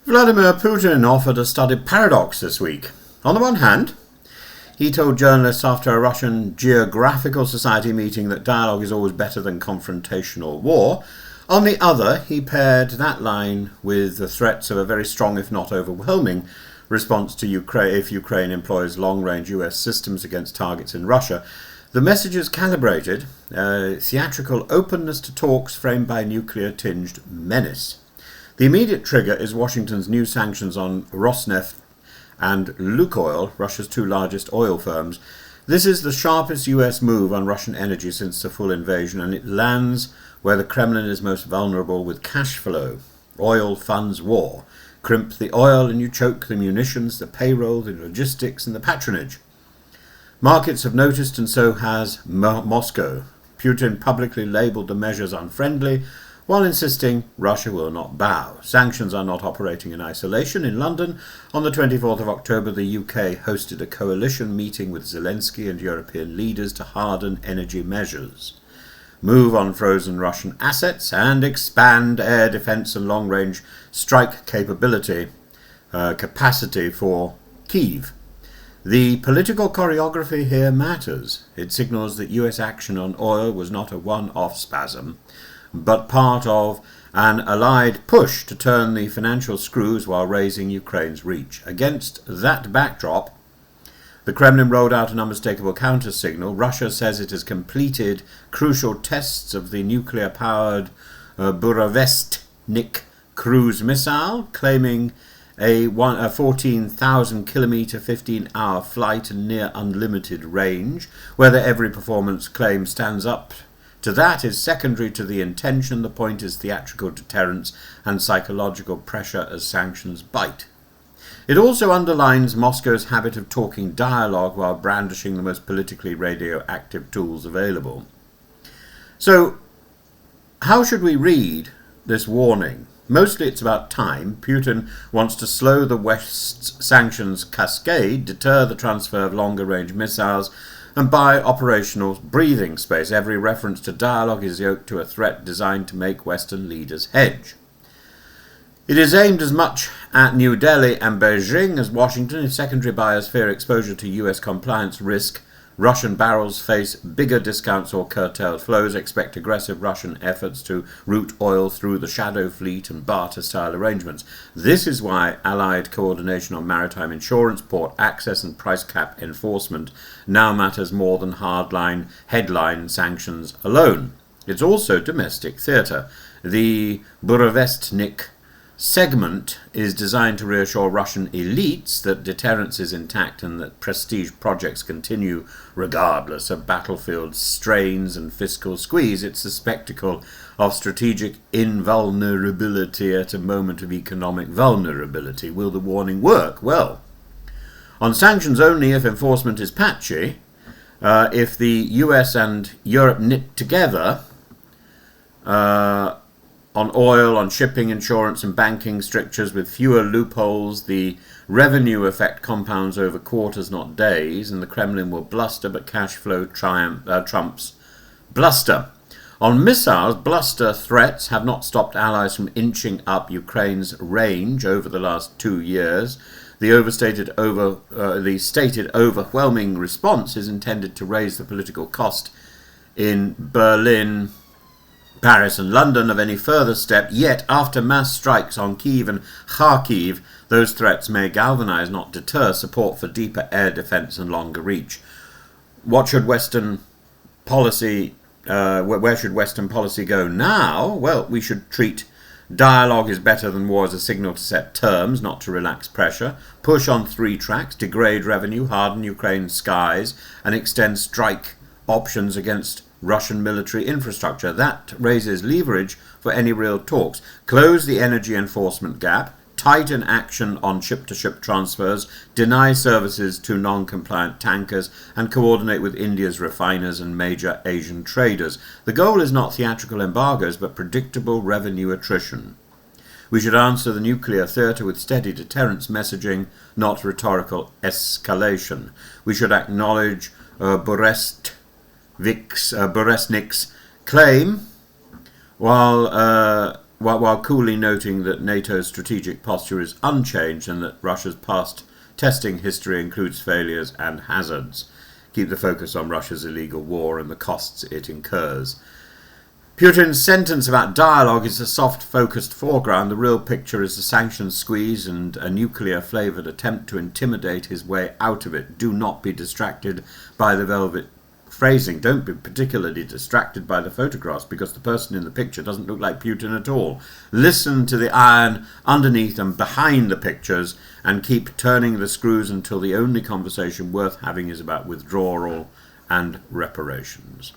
Vladimir Putin offered a studied paradox this week. On the one hand, he told journalists after a Russian Geographical Society meeting that dialogue is always better than confrontational war. On the other, he paired that line with the threats of a very strong, if not overwhelming, response to Ukraine if Ukraine employs long-range US systems against targets in Russia. The message is calibrated, theatrical openness to talks framed by nuclear-tinged menace. The immediate trigger is Washington's new sanctions on Rosneft and Lukoil, Russia's two largest oil firms. This is the sharpest US move on Russian energy since the full invasion, and it lands where the Kremlin is most vulnerable with cash flow. Oil funds war. Crimp the oil and you choke the munitions, the payroll, the logistics and the patronage. Markets have noticed, and so has Moscow. Putin publicly labelled the measures unfriendly, while insisting Russia will not bow. Sanctions are not operating in isolation. In London, on the 24th of October, the UK hosted a coalition meeting with Zelensky and European leaders to harden energy measures, move on frozen Russian assets, and expand air defence and long-range strike capacity for Kyiv. The political choreography here matters. It signals that US action on oil was not a one-off spasm, but part of an allied push to turn the financial screws while raising Ukraine's reach. Against that backdrop, the Kremlin rolled out an unmistakable counter-signal. Russia says it has completed crucial tests of the nuclear-powered Burevestnik cruise missile, claiming a 14,000-kilometre, 15-hour flight and near unlimited range. Whether every performance claim stands up to that is secondary to the intention. The point is theatrical deterrence and psychological pressure as sanctions bite. It also underlines Moscow's habit of talking dialogue while brandishing the most politically radioactive tools available. So, how should we read this warning? Mostly it's about time. Putin wants to slow the West's sanctions cascade, deter the transfer of longer-range missiles, and buy operational breathing space. Every reference to dialogue is yoked to a threat designed to make Western leaders hedge. It is aimed as much at New Delhi and Beijing as Washington. If secondary buyers fear exposure to US compliance risk, Russian barrels face bigger discounts or curtailed flows, expect aggressive Russian efforts to route oil through the shadow fleet and barter-style arrangements. This is why Allied coordination on maritime insurance, port access and price cap enforcement now matters more than hardline headline sanctions alone. It's also domestic theatre. The Burevestnik segment is designed to reassure Russian elites that deterrence is intact and that prestige projects continue regardless of battlefield strains and fiscal squeeze. It's the spectacle of strategic invulnerability at a moment of economic vulnerability. Will the warning work? Well, on sanctions only if enforcement is patchy. If the US and Europe knit together on oil, on shipping, insurance and banking strictures with fewer loopholes, the revenue effect compounds over quarters, not days, and the Kremlin will bluster, but cash flow trumps bluster. On missiles, bluster threats have not stopped allies from inching up Ukraine's range over the last 2 years. The stated overwhelming response is intended to raise the political cost in Berlin, Paris and London of any further step, yet after mass strikes on Kyiv and Kharkiv, those threats may galvanise, not deter, support for deeper air defence and longer reach. What should Western policy, where should Western policy go now? Well, we should treat dialogue is better than war as a signal to set terms, not to relax pressure, push on 3 tracks, degrade revenue, harden Ukraine's skies, and extend strike options against Russian military infrastructure. That raises leverage for any real talks. Close the energy enforcement gap, tighten action on ship-to-ship transfers, deny services to non-compliant tankers, and coordinate with India's refiners and major Asian traders. The goal is not theatrical embargoes, but predictable revenue attrition. We should answer the nuclear theatre with steady deterrence messaging, not rhetorical escalation. We should acknowledge Burevestnik's claim, while while coolly noting that NATO's strategic posture is unchanged and that Russia's past testing history includes failures and hazards. Keep the focus on Russia's illegal war and the costs it incurs. Putin's sentence about dialogue is a soft-focused foreground. The real picture is the sanctions squeeze and a nuclear-flavoured attempt to intimidate his way out of it. Do not be distracted by the velvet phrasing. Don't be particularly distracted by the photographs, because the person in the picture doesn't look like Putin at all. Listen to the iron underneath and behind the pictures, and keep turning the screws until the only conversation worth having is about withdrawal and reparations.